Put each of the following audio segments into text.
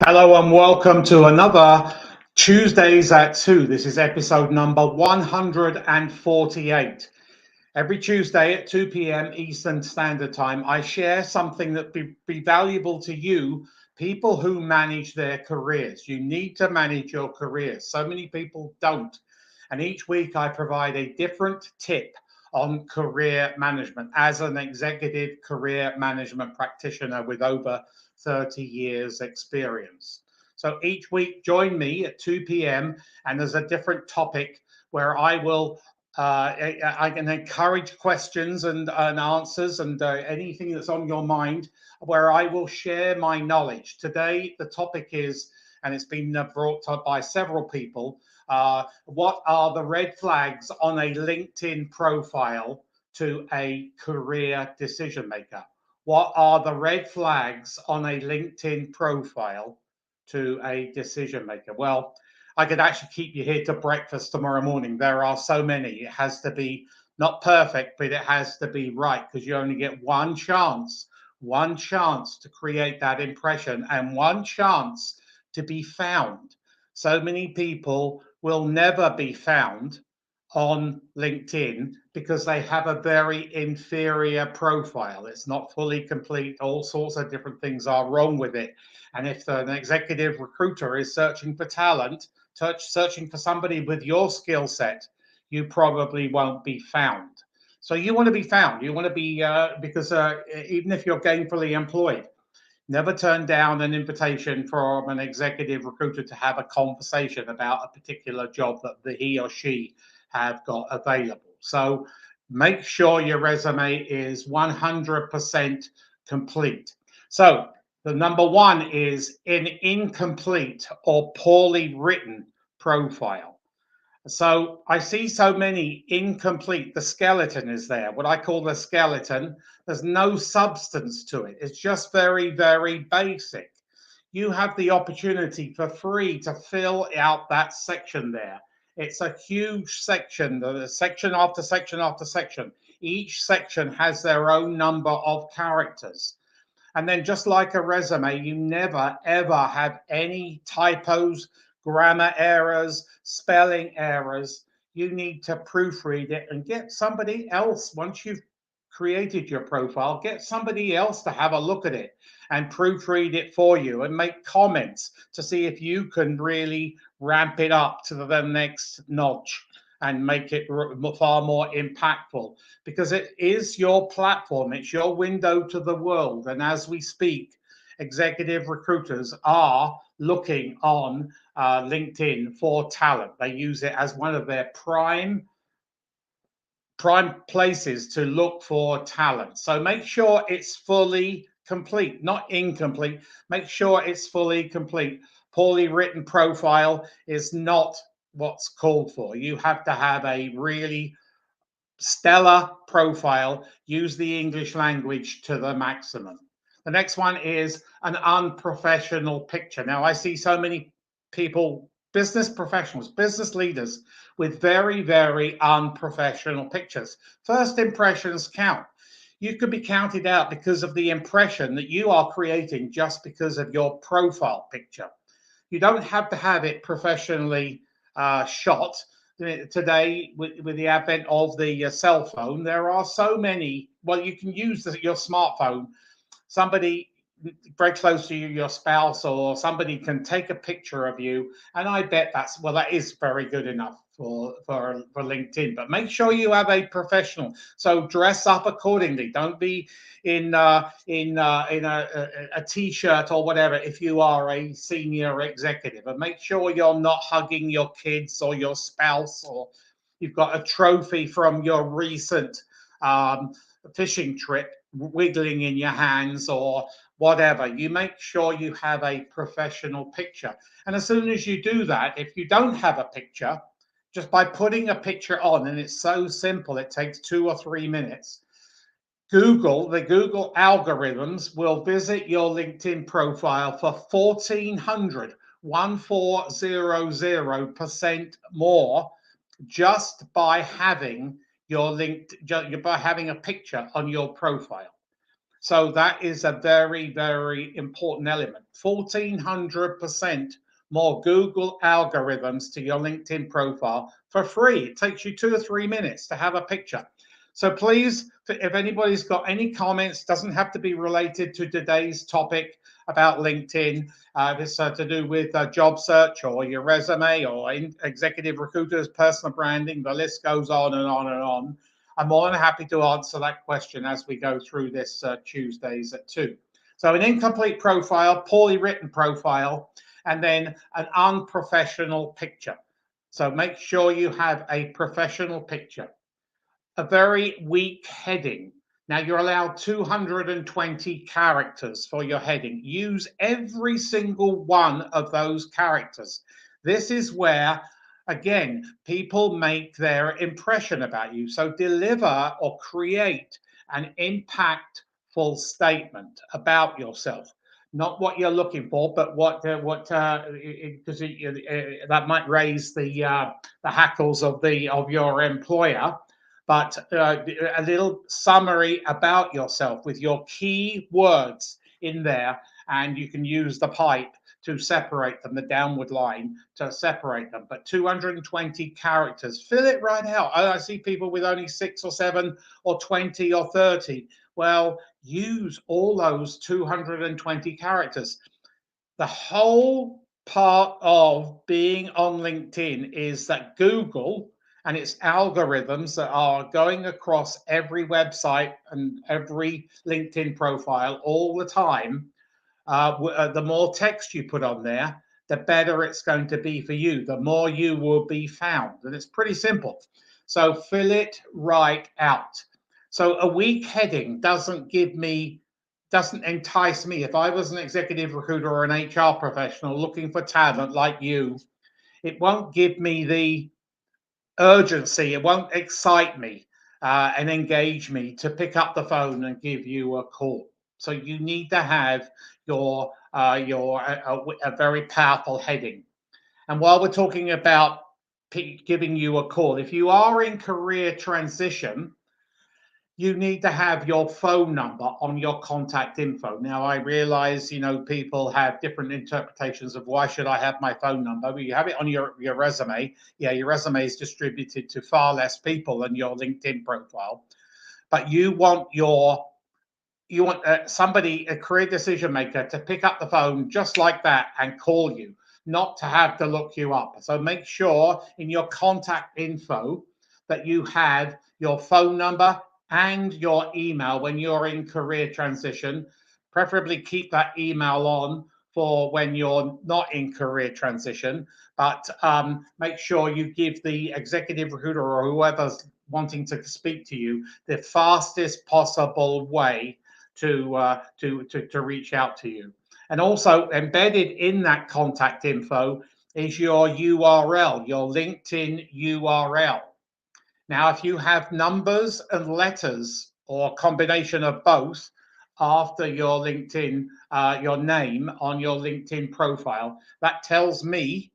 Hello and welcome to another Tuesdays at 2. This is episode number 148. Every Tuesday at 2 p.m. Eastern Standard Time, I share something that be valuable to you, people who manage their careers. You need to manage your careers. So many people don't. And each week I provide a different tip on career management as an executive career management practitioner with over 30 years experience. So each week, join me at 2 p.m. and there's a different topic where I can encourage questions and answers and anything that's on your mind, where I will share my knowledge. Today, the topic is, and it's been brought up by several people, what are the red flags on a LinkedIn profile to a career decision maker? What are the red flags on a LinkedIn profile to a decision maker? Well, I could actually keep you here to breakfast tomorrow morning. There are so many. It has to be not perfect, but it has to be right, because you only get one chance to create that impression and one chance to be found. So many people will never be found on LinkedIn because they have a very inferior profile. It's not fully complete. All sorts of different things are wrong with it. And if an executive recruiter is searching for talent, searching for somebody with your skill set, you probably won't be found. So you want to be found. You want to be, because even if you're gainfully employed, never turn down an invitation from an executive recruiter to have a conversation about a particular job that he or she have got available. So make sure your resume is 100% complete. So the number one is an incomplete or poorly written profile. So I see so many incomplete. The skeleton is there, what I call the skeleton. There's no substance to it. It's just very, very basic. You have the opportunity for free to fill out that section there. It's a huge section, section after section after section. Each section has their own number of characters. And then just like a resume, you never, ever have any typos, grammar errors, spelling errors. You need to proofread it and get somebody else, once you've created your profile, get somebody else to have a look at it and proofread it for you and make comments to see if you can really ramp it up to the next notch and make it far more impactful, because it is your platform. It's your window to the world. And as we speak, executive recruiters are looking on LinkedIn for talent. They use it as one of their prime places to look for talent. So make sure it's fully complete, not incomplete. Make sure it's fully complete. Poorly written profile is not what's called for. You have to have a really stellar profile. Use the English language to the maximum. The next one is an unprofessional picture. Now, I see so many people, business professionals, business leaders, with very, very unprofessional pictures. First impressions count. You could be counted out because of the impression that you are creating just because of your profile picture. You don't have to have it professionally shot. Today, with the advent of the cell phone, there are so many. Well, you can use your smartphone somebody very close to you, your spouse or somebody, can take a picture of you, and I bet that is very good enough for LinkedIn. But make sure you have a professional. So dress up accordingly. Don't be in a t-shirt or whatever if you are a senior executive, and make sure you're not hugging your kids or your spouse, or you've got a trophy from your recent fishing trip wiggling in your hands or whatever. You make sure you have a professional picture. And as soon as you do that, if you don't have a picture, just by putting a picture on, and it's so simple, it takes 2 or 3 minutes, the Google algorithms will visit your LinkedIn profile for 1400% more just by having by having a picture on your profile. So that is a very, very important element. 1400% more Google algorithms to your LinkedIn profile for free. It takes you 2 or 3 minutes to have a picture. So please, if anybody's got any comments, doesn't have to be related to today's topic about LinkedIn. If it's to do with job search or your resume or executive recruiters, personal branding, the list goes on and on and on. I'm more than happy to answer that question as we go through this Tuesdays at 2. So an incomplete profile, poorly written profile, and then an unprofessional picture. So make sure you have a professional picture. A very weak heading. Now you're allowed 220 characters for your heading. Use every single one of those characters. This is where, again, people make their impression about you. So deliver or create an impactful statement about yourself. Not what you're looking for, but because that might raise the hackles of your employer. But a little summary about yourself with your key words in there, and you can use the pipe to separate them, the downward line to separate them. But 220 characters, fill it right out. I see people with only 6 or 7 or 20 or 30. Well, use all those 220 characters. The whole part of being on LinkedIn is that Google and its algorithms that are going across every website and every LinkedIn profile all the time, the more text you put on there, the better it's going to be for you, the more you will be found. And it's pretty simple. So fill it right out. So a weak heading doesn't entice me. If I was an executive recruiter or an HR professional looking for talent like you, it won't give me the urgency, it won't excite me and engage me to pick up the phone and give you a call. So you need to have a very powerful heading. And while we're talking about giving you a call, if you are in career transition, you need to have your phone number on your contact info. Now, I realize, people have different interpretations of why should I have my phone number, but you have it on your resume. Yeah, your resume is distributed to far less people than your LinkedIn profile. But you want somebody, a career decision maker, to pick up the phone just like that and call you, not to have to look you up. So make sure in your contact info that you have your phone number and your email when you're in career transition. Preferably keep that email on for when you're not in career transition, but make sure you give the executive recruiter or whoever's wanting to speak to you the fastest possible way to reach out to you. And also embedded in that contact info is your URL, your LinkedIn URL. Now, if you have numbers and letters or a combination of both after your LinkedIn, your name on your LinkedIn profile, that tells me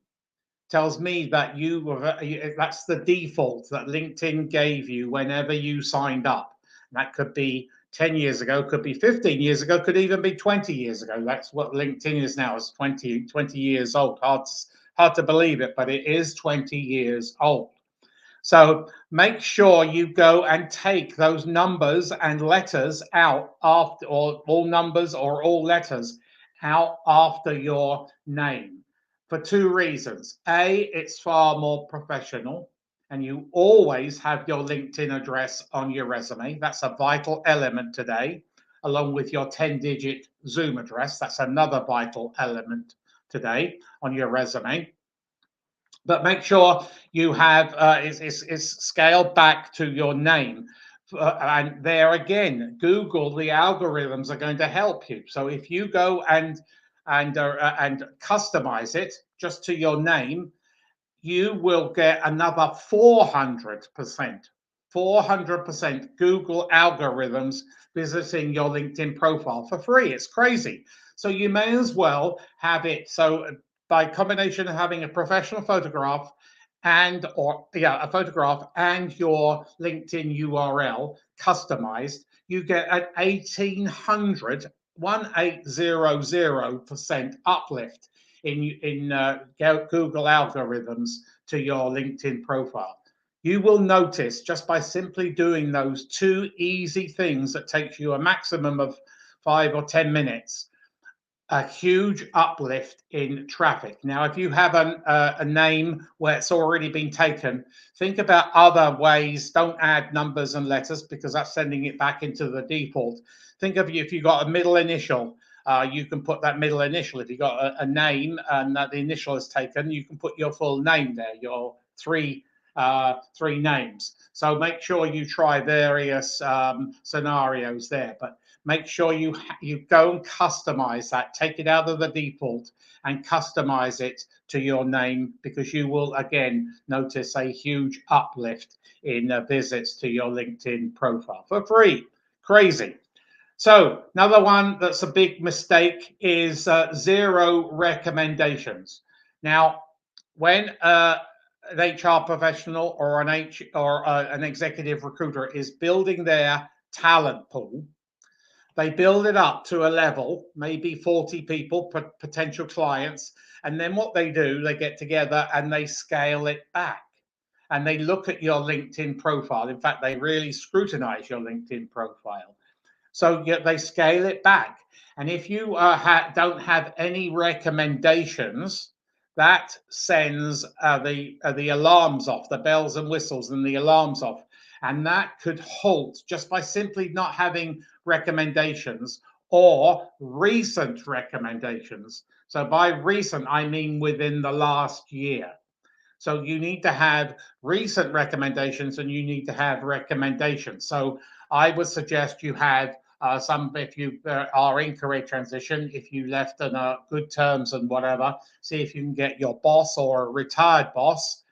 that that's the default that LinkedIn gave you whenever you signed up. That could be 10 years ago, could be 15 years ago, could even be 20 years ago. That's what LinkedIn is now, is 20 years old. Hard to believe it, but it is 20 years old. So make sure you go and take those numbers and letters out after, or all numbers or all letters out after your name for two reasons. A, it's far more professional, and you always have your LinkedIn address on your resume. That's a vital element today, along with your 10-digit Zoom address. That's another vital element today on your resume. But make sure you have it's scaled back to your name. And there again, Google, the algorithms are going to help you. So if you go and customize it just to your name, you will get another 400%, 400% Google algorithms visiting your LinkedIn profile for free. It's crazy. So you may as well have it. So by combination of having a professional photograph a photograph and your LinkedIn URL customized, you get an 1800 1800% uplift in Google algorithms to your LinkedIn profile. You will notice just by simply doing those two easy things that takes you a maximum of 5 or 10 minutes, a huge uplift in traffic. Now, if you have a name where it's already been taken, think about other ways. Don't add numbers and letters because that's sending it back into the default. Think of if you've got a middle initial, you can put that middle initial. If you've got a name and the initial is taken, you can put your full name there, your three names. So make sure you try various scenarios there. But make sure you go and customize that, take it out of the default and customize it to your name, because you will again notice a huge uplift in visits to your LinkedIn profile for free. Crazy. So another one that's a big mistake is zero recommendations. Now, when an HR professional or an executive recruiter is building their talent pool, they build it up to a level, maybe 40 people, potential clients. And then what they do, they get together and they scale it back. And they look at your LinkedIn profile. In fact, they really scrutinize your LinkedIn profile. So they scale it back. And if you don't have any recommendations, that sends the alarms off, the bells and whistles and the alarms off. And that could halt just by simply not having recommendations or recent recommendations. So by recent, I mean within the last year. So you need to have recent recommendations and you need to have recommendations. So I would suggest you have if you are in career transition, if you left on good terms and whatever, see if you can get your boss or a retired boss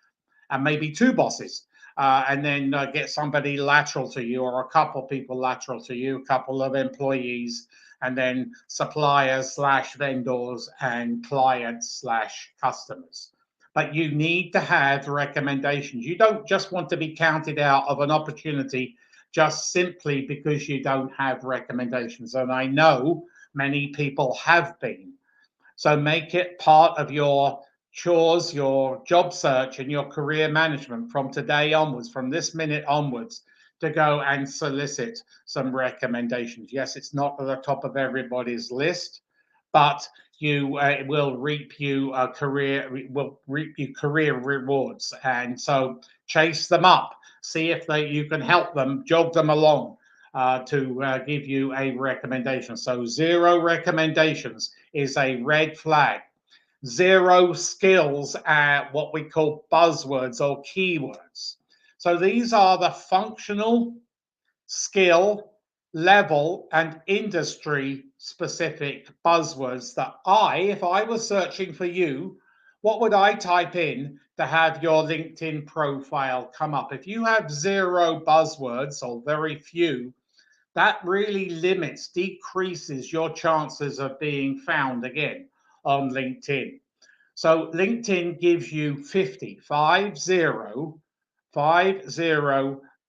and maybe two bosses. And then get somebody lateral to you or a couple people lateral to you, a couple of employees, and then suppliers / vendors and clients / customers. But you need to have recommendations. You don't just want to be counted out of an opportunity just simply because you don't have recommendations. And I know many people have been. So make it part of your chores, your job search, and your career management from today onwards, from this minute onwards, to go and solicit some recommendations. Yes, it's not at the top of everybody's list, but it will reap you career rewards. And so chase them up, see if you can help them, jog them along to give you a recommendation. So zero recommendations is a red flag. Zero skills at what we call buzzwords or keywords. So these are the functional, skill, level, and industry specific buzzwords that if I was searching for you, what would I type in to have your LinkedIn profile come up? If you have zero buzzwords or very few, that really decreases your chances of being found again on LinkedIn. So LinkedIn gives you 50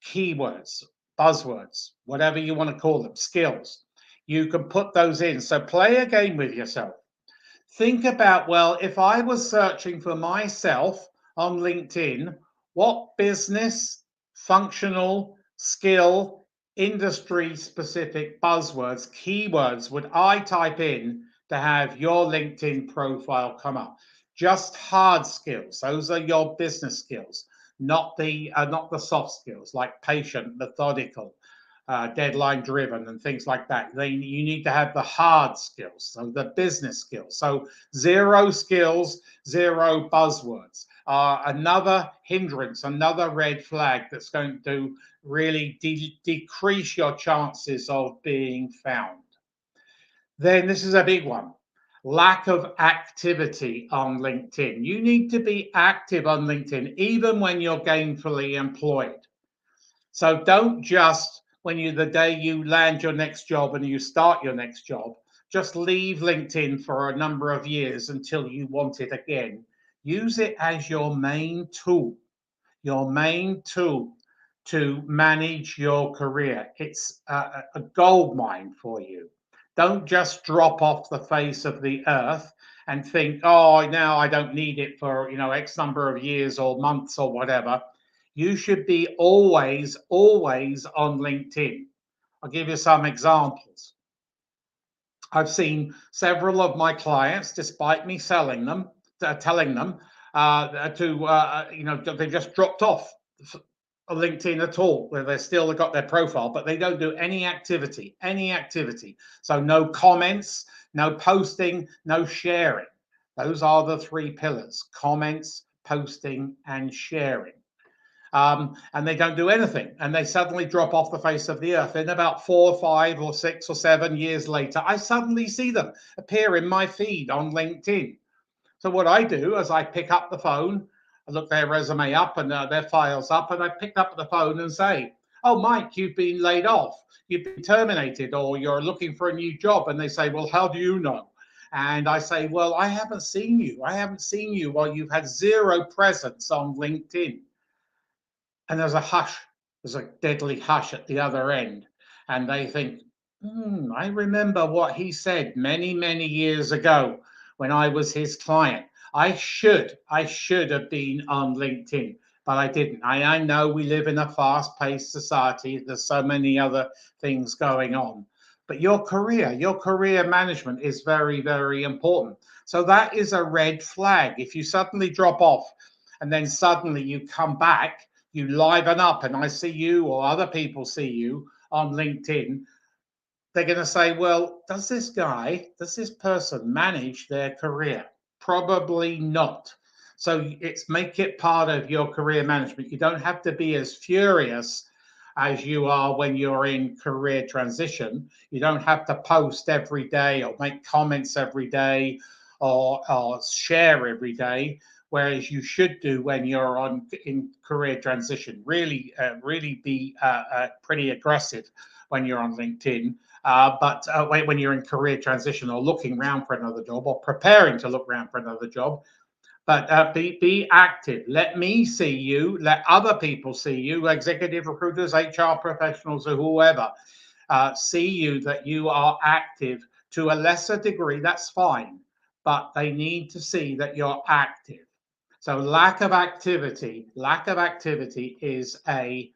keywords, buzzwords, whatever you want to call them, skills. You can put those in. So play a game with yourself. Think about, well, if I was searching for myself on LinkedIn, What business, functional, skill, industry specific buzzwords, keywords would I type in to have your LinkedIn profile come up? Just hard skills. Those are your business skills, not the soft skills like patient, methodical, deadline driven, and things like that. You need to have the hard skills, so the business skills. So zero skills, zero buzzwords. Another hindrance, another red flag that's going to really decrease your chances of being found. Then this is a big one. Lack of activity on LinkedIn. You need to be active on LinkedIn, even when you're gainfully employed. So don't just, the day you land your next job and you start your next job, just leave LinkedIn for a number of years until you want it again. Use it as your main tool to manage your career. It's a gold mine for you. Don't just drop off the face of the earth and think, oh, now I don't need it for, X number of years or months or whatever. You should be always on LinkedIn. I'll give you some examples. I've seen several of my clients, despite me telling them they just dropped off LinkedIn at all, where they've still got their profile, but they don't do any activity. So no comments, no posting, no sharing. Those are the three pillars: comments, posting, and sharing. And they don't do anything, and they suddenly drop off the face of the earth. In about 4 or 5 or 6 or 7 years later, I suddenly see them appear in my feed on LinkedIn. So what I do is I pick up the phone, I look their resume up and their files up, and I pick up the phone and say, "Oh, Mike, you've been laid off, you've been terminated, or you're looking for a new job." And they say, "Well, how do you know?" And I say, "Well, I haven't seen you while you've had zero presence on LinkedIn." And there's a hush, there's a deadly hush at the other end. And they think, I remember what he said many, many years ago when I was his client. I should have been on LinkedIn, but I didn't. I know we live in a fast-paced society. There's so many other things going on. But your career management is very, very important. So that is a red flag. If you suddenly drop off and then suddenly you come back, you liven up, and I see you or other people see you on LinkedIn, they're going to say, well, does this person manage their career? Probably not. So make it part of your career management. You don't have to be as furious as you are when you're in career transition. You don't have to post every day or make comments every day or share every day, whereas you should do when you're in career transition. Really be pretty aggressive when you're on LinkedIn. But when you're in career transition or looking around for another job or preparing to look around for another job, but be active. Let me see you. Let other people see you, executive recruiters, HR professionals, or whoever, see you, that you are active to a lesser degree. That's fine, but they need to see that you're active. So lack of activity is a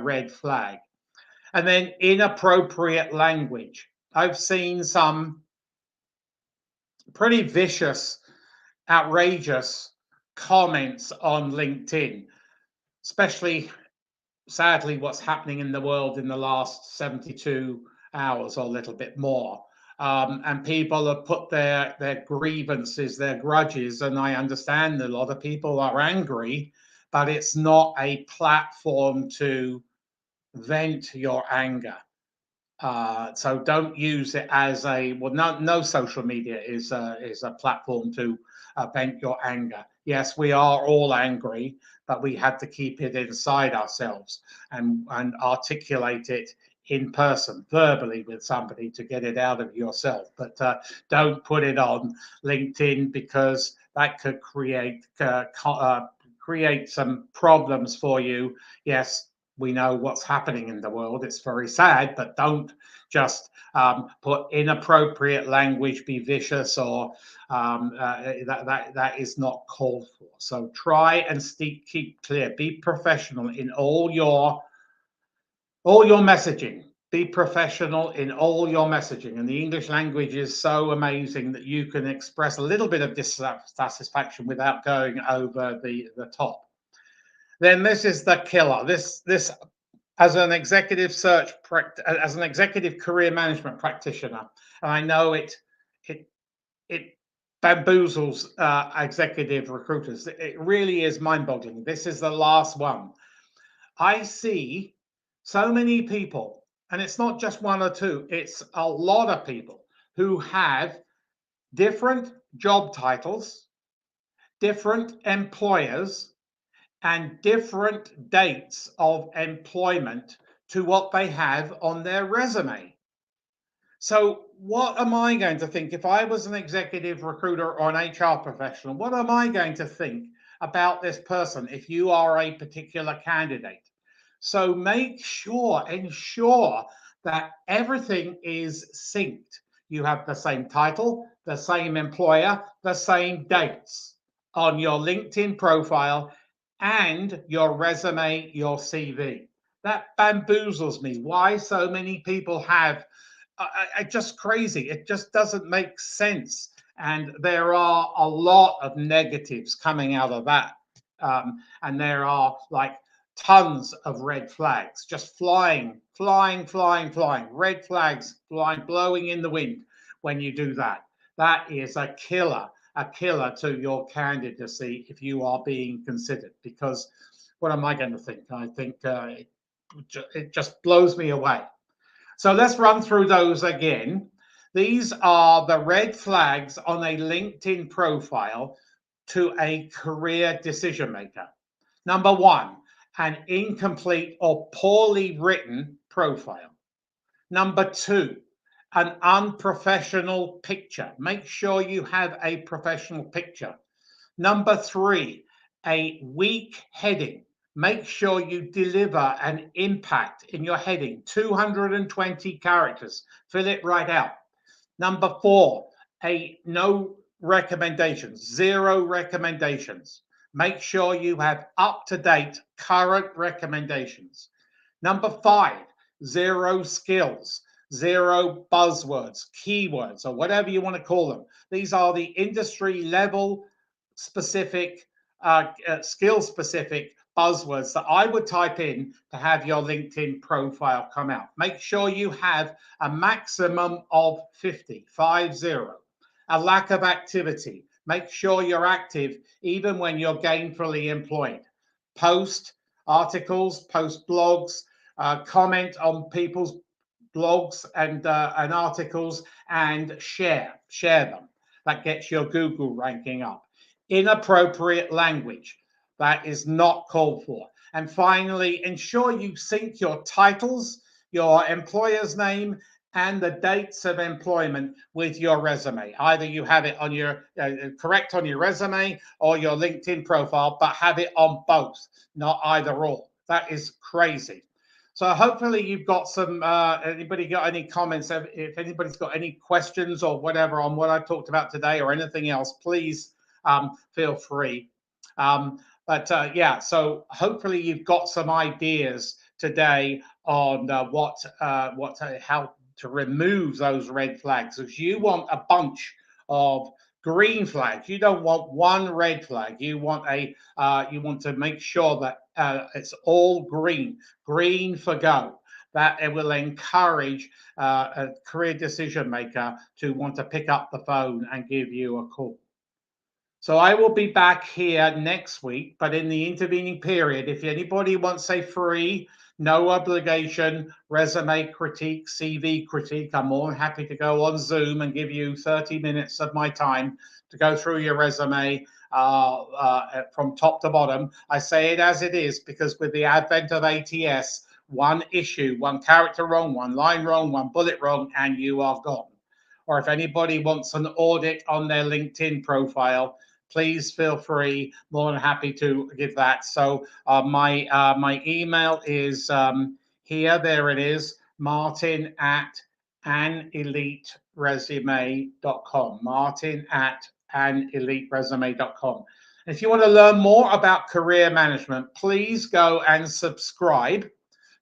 red flag. And then inappropriate language. I've seen some pretty vicious, outrageous comments on LinkedIn, especially sadly what's happening in the world in the last 72 hours or a little bit more. And people have put their grievances, their grudges, and I understand a lot of people are angry, but it's not a platform to vent your anger. So don't use it as no social media is a platform to vent your anger. Yes, we are all angry, but we have to keep it inside ourselves and articulate it in person, verbally, with somebody to get it out of yourself. But don't put it on LinkedIn, because that could create some problems for you. Yes, we know what's happening in the world. It's very sad, but don't just put inappropriate language, be vicious, or that is not called for. So try and keep clear. Be professional in all your messaging. Be professional in all your messaging. And the English language is so amazing that you can express a little bit of dissatisfaction without going over the top. Then this is the killer. This as an executive as an executive career management practitioner, and I know it bamboozles executive recruiters. It really is mind-boggling. This is the last one. I see so many people, and it's not just one or two, it's a lot of people who have different job titles, different employers, and different dates of employment to what they have on their resume. So what am I going to think if I was an executive recruiter or an HR professional? What am I going to think about this person if you are a particular candidate? So ensure that everything is synced. You have the same title, the same employer, the same dates on your LinkedIn profile and your resume, your CV. That bamboozles me. Why so many people have just crazy. It just doesn't make sense. And there are a lot of negatives coming out of that. And there are like tons of red flags just flying. Red flags flying, blowing in the wind when you do that. That is a killer to your candidacy if you are being considered. Because what am I going to think? I think it just blows me away. So let's run through those again. These are the red flags on a LinkedIn profile to a career decision maker. Number one, an incomplete or poorly written profile. Number two, an unprofessional picture. Make sure you have a professional picture. Number three, a weak heading. Make sure you deliver an impact in your heading, 220 characters. Fill it right out. Number four, no recommendations, 0 recommendations. Make sure you have up-to-date current recommendations. Number 5, 0 skills, 0 buzzwords, keywords, or whatever you want to call them. These are the industry level specific, skill specific buzzwords that I would type in to have your LinkedIn profile come out. Make sure you have a maximum of 50. A lack of activity. Make sure you're active even when you're gainfully employed. Post articles, post blogs, comment on people's blogs and articles, and share them. That gets your Google ranking up. Inappropriate language. That is not called for. And finally, ensure you sync your titles, your employer's name, and the dates of employment with your resume. Either you have it on your correct on your resume or your LinkedIn profile, but have it on both, not either or. That is crazy. So hopefully you've got some, anybody got any comments? If anybody's got any questions or whatever on what I talked about today or anything else, please feel free. Yeah, so hopefully you've got some ideas today on how to remove those red flags. Because you want a bunch of green flags. You don't want one red flag. You want you want to make sure that it's all green for go. That it will encourage a career decision maker to want to pick up the phone and give you a call. So I will be back here next week, but in the intervening period, if anybody wants a free, no obligation resume critique, CV critique, I'm more than happy to go on Zoom and give you 30 minutes of my time to go through your resume from top to bottom. I say it as it is because with the advent of ATS, one issue, one character wrong, one line wrong, one bullet wrong, and you are gone. Or if anybody wants an audit on their LinkedIn profile, please feel free. More than happy to give that. So my email is here. There it is, martin at aneliteresume.com. Martin at aneliteresume.com. And if you want to learn more about career management, please go and subscribe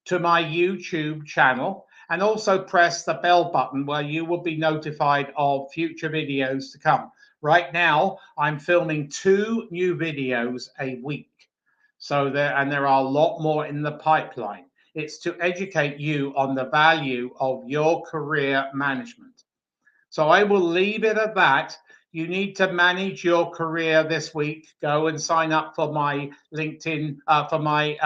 to my YouTube channel, and also press the bell button where you will be notified of future videos to come. Right now, I'm filming 2 new videos a week. So there are a lot more in the pipeline. It's to educate you on the value of your career management. So I will leave it at that. You need to manage your career this week. Go and sign up for my LinkedIn, for my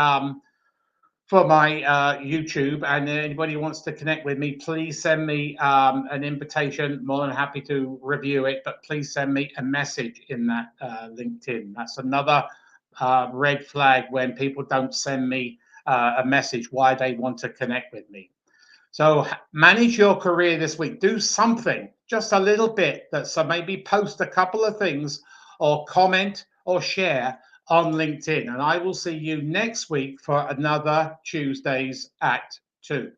YouTube, and anybody who wants to connect with me, please send me an invitation. More than happy to review it, but please send me a message in that LinkedIn. That's another red flag when people don't send me a message why they want to connect with me. So manage your career this week. Do something, just a little bit. So maybe post a couple of things or comment or share on LinkedIn. And I will see you next week for another Tuesdays at 2.